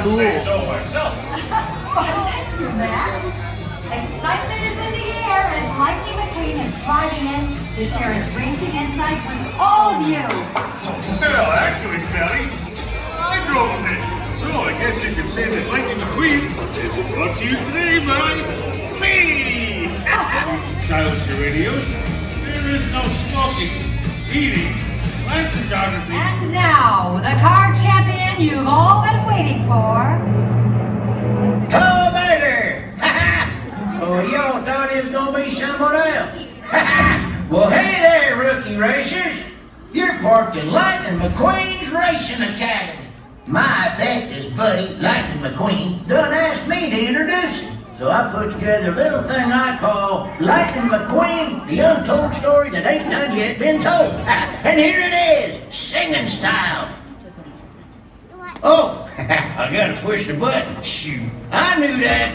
cool. say so myself. Thank you, Matt. Excitement is in the air as Lightning McQueen is driving in to share his racing insights with all of you. Well, actually, Sally, I drove him in. So I guess you could say that Lightning McQueen is brought to you today by me. Silence your radios. There is no smoking, eating, flash photography. And now, the car champion you've all been waiting for. Mater! Oh, y'all thought it was gonna be someone else. Well, hey there, rookie racers. You're parked in Lightning McQueen's Racing Academy. My bestest buddy, Lightning McQueen, done asked me to introduce him. So I put together a little thing I call Lightning McQueen, the untold story that ain't none yet been told. And here it is, singing style. Oh, I gotta push the button. Shoot, I knew that.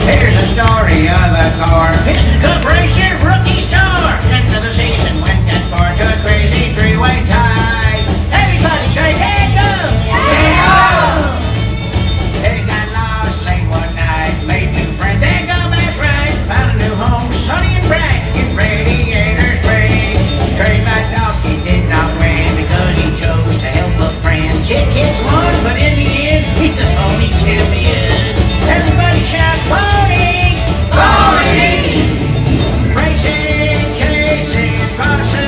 Here's a story of a car. Piston Cup racer, rookie star. End of the season went that far to a crazy three-way tie. Everybody shake hands up! Yeah! They got lost late one night, made new friends, they go best right. Found a new home, sunny and bright. Get radiator spray. Trade my dog, he did not win because he chose to help a friend. Chick hits one, but in the end, he's the only champion. Everybody shout, pony! Pony! Racing, chasing, across the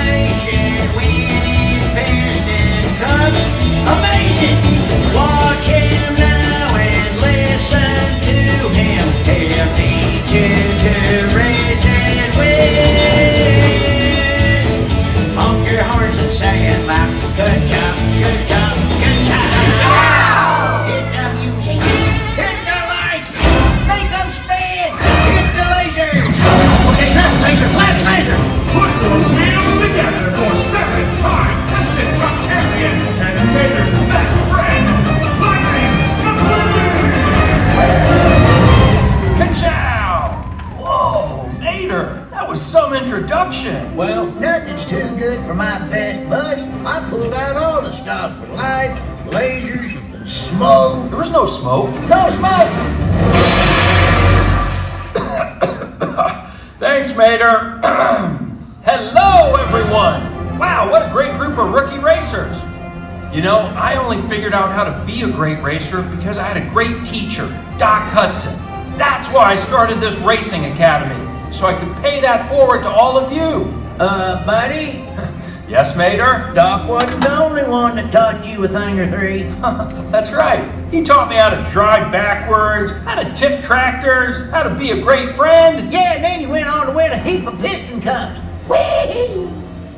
nation, winning piston cups, amazing! Watch him now and listen to him. He'll teach you to race and win. Honk your horns and say it loud. Good job, good job, good job. Hit the music, hit the lights, make them spin, hit the lasers. Okay, that's laser, last laser. Put your wheels together for seven-time Piston Cup champion and Mater's best friend, Lightning McQueen! Ka-chow! Whoa, Mater, that was some introduction. Well, nothing's too good for my best buddy. I pulled out all the stops with lights, lasers, and smoke. There was no smoke. No smoke! Thanks, Mater. Hello, everyone. Wow, what a great group of rookie racers. You know, I only figured out how to be a great racer because I had a great teacher, Doc Hudson. That's why I started this racing academy, so I could pay that forward to all of you. Buddy, Yes, Mater? Doc wasn't the only one that taught you a thing or three. That's right. He taught me how to drive backwards, how to tip tractors, how to be a great friend. Yeah, and then you went on to win a heap of piston cups. Whee!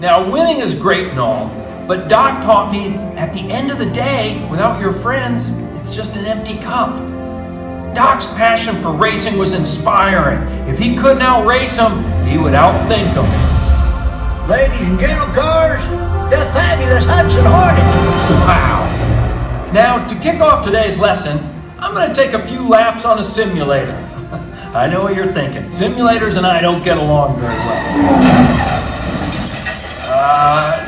Now, winning is great and all, but Doc taught me at the end of the day, without your friends, it's just an empty cup. Doc's passion for racing was inspiring. If he couldn't outrace them, he would outthink them. Ladies and gentle cars, the fabulous Hudson Hornet. Wow. Now, to kick off today's lesson, I'm going to take a few laps on a simulator. I know what you're thinking. Simulators and I don't get along very well.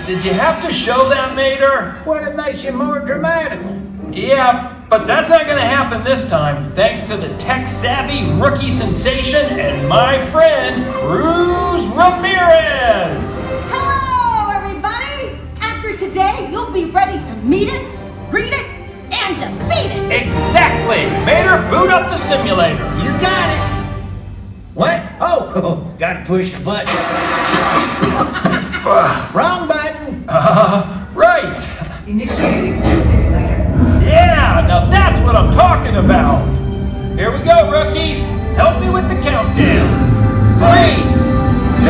Did you have to show that, Mater? Well, it makes you more dramatical. Yeah, but that's not going to happen this time, thanks to the tech-savvy rookie sensation and my friend, Cruz Ramirez. Hello, everybody! After today, you'll be ready to meet it, greet it, and defeat it! Exactly! Mater, boot up the simulator. You got it. What? Oh, gotta push the button. Wrong button. Right. Initiating simulator. Yeah, now that's what I'm talking about. Here we go, rookies. Help me with the countdown. 3, 2,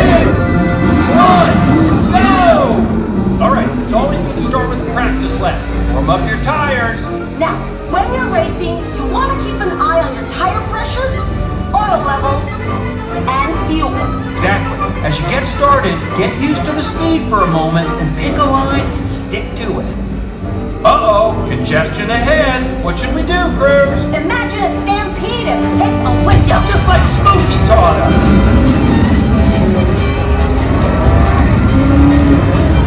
1, go! All right, it's always good to start with a practice lap. Warm up your tires. Now, when you're racing, you want to keep an eye on your tire pressure, oil level, and fuel. Exactly. As you get started, get used to the speed for a moment and pick a line and stick to it. Uh-oh, congestion ahead. What should we do, Cruz? Imagine a stampede and hit a window. Just like Smokey taught us.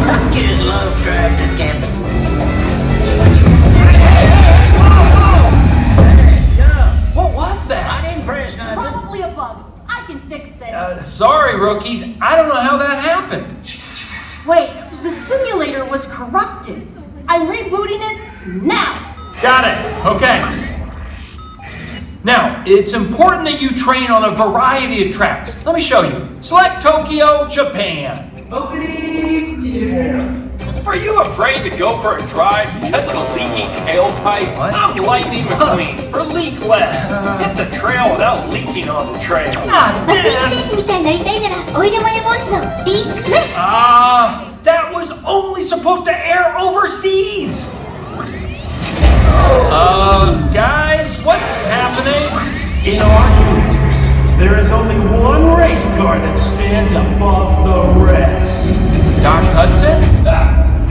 I just love driving a rookies. I don't know how that happened. Wait, the simulator was corrupted. I'm rebooting it now. Got it. Okay. Now, it's important that you train on a variety of tracks. Let me show you. Select Tokyo, Japan. Are you afraid to go for a drive because of a leaky tailpipe? I'm Lightning McQueen for leakless. Hit the trail without leaking on the trail. Not this. みたいになりたいならおいでもや帽子のビッグレス That was only supposed to air overseas. Guys, what's happening? In our universe, there is only one race car that stands above the rest. Doc Hudson?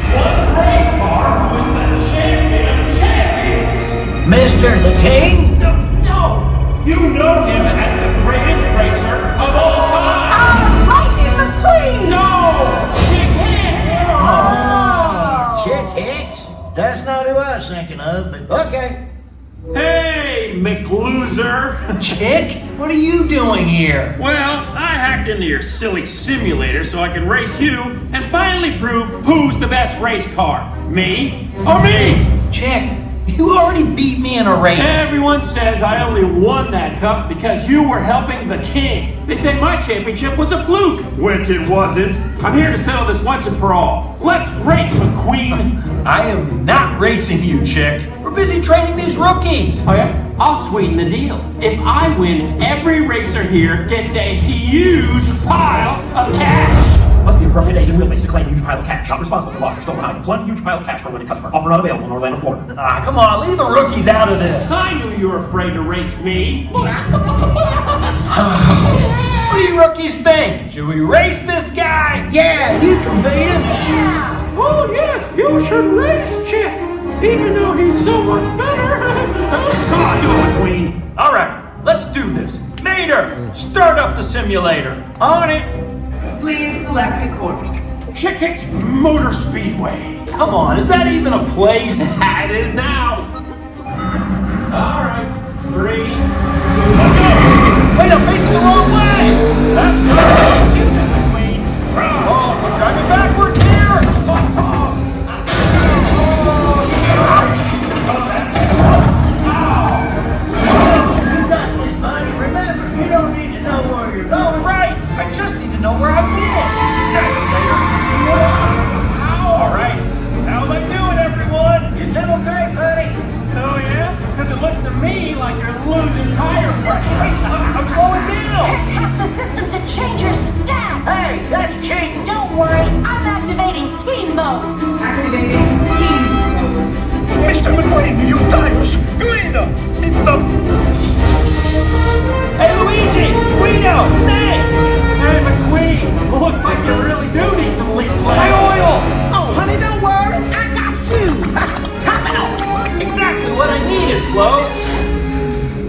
One race car who is the champion of champions. Mr. the King? No, you know him as the greatest racer of all time. Lightning McQueen! No, Chick Hicks. Chick Hicks? That's not who I was thinking of, but okay. Hey, McLoser. Chick? What are you doing here? Well, I hacked into your silly simulator so I can race you and finally prove who's the best race car. Me or me? Chick, you already beat me in a race. Everyone says I only won that cup because you were helping the king. They say my championship was a fluke, which it wasn't. I'm here to settle this once and for all. Let's race, McQueen. I am not racing you, Chick. We're busy training these rookies. Oh yeah? I'll sweeten the deal. If I win, every racer here gets a huge pile of cash. Must be appropriate age and wheelbase to claim a huge pile of cash. Not responsible for lost or stolen items. One huge pile of cash for a winning customer. Offer not available in Orlando, Florida. Come on, leave the rookies out of this. I knew you were afraid to race me. What do you rookies think? Should we race this guy? Yeah, you can beat him. Oh yes, you should race Chick, even though he's so much better. Come on, do it, McQueen. All right, let's do this. Mater, start up the simulator. On it. Please select a course. Chick Hicks Motor Speedway. Come on, is that even a place? It is now. All right, 3. Wait, I'm facing the wrong way. That's use it, McQueen. Oh, we're driving backwards here. You got this, buddy. Remember, you don't need to know where you're going. Right, I just need to know where I've been. All right, how am I doing, everyone? You're doing great, buddy. Oh yeah? Because it looks to me like you're losing tire pressure. I'm slowing down. Hack the system to change your stats! Hey, that's cheating. Don't worry, I'm activating team mode! Activating team mode. Mr. McQueen, you tires! Guido! It's the... Hey, Luigi, Guido, thanks. Hey, McQueen, looks like you really do need some leak My less. oil. Oh, honey, don't worry. I got you. Top it off. Exactly what I needed, Flo.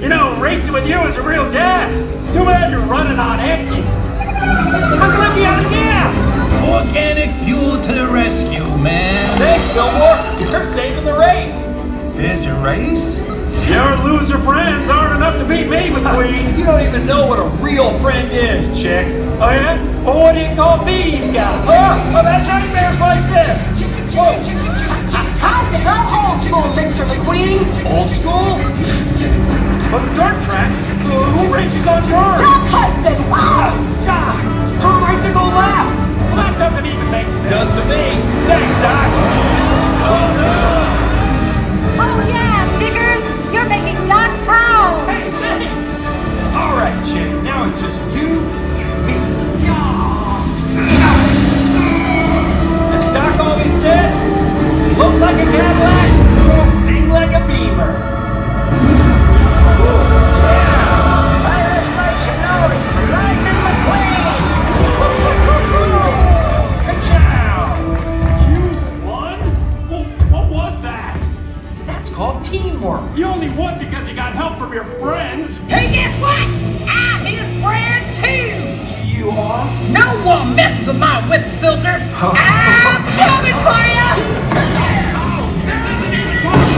You know, racing with you is a real gas. Too bad you're running on empty. How can I be out of gas? Organic fuel to the rescue, man. Thanks, Fillmore. You're saving the race. There's a race? Your loser friends aren't enough to beat me, McQueen. You don't even know what a real friend is, Chick. Oh yeah? Well, what do you call these guys? Oh, that's nightmares like this. Whoa. Time to go old school, Mr. McQueen! Old school? On the dirt track? Who races on dirt? Doc Hudson! Wow! Turn right to go left. Well, that doesn't even make sense. Does to me. Thanks, Doc. Oh yeah, Stickers! You're making Doc proud! Hey, thanks. All right, Chick. Now it's just you and me. As Doc always said, look like a Cadillac, ding like a Beamer. Let's make some noise for Lightning McQueen. Good job. You won? Well, what was that? That's called teamwork. You only won because you got help from your friends. Hey, guess what? I'm his friend too. You are? No one messes with my whip filter. I'm coming for you. Oh, this isn't even possible.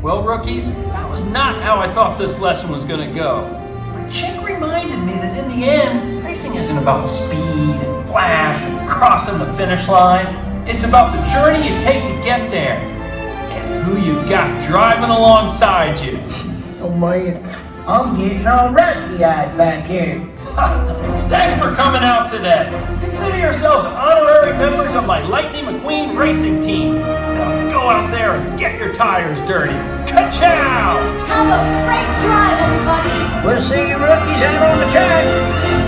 Well, Well, rookies, that was not how I thought this lesson was going to go. But Chick reminded me that in the end, racing isn't about speed and flash and crossing the finish line. It's about the journey you take to get there and who you've got driving alongside you. Oh man, I'm getting all rusty-eyed back here. Thanks for coming out today. Consider yourselves honorary members of my Lightning McQueen Racing team. Now go out there and get your tires dirty. Ka-chow! Have a great drive, everybody! We'll see you rookies out on the track.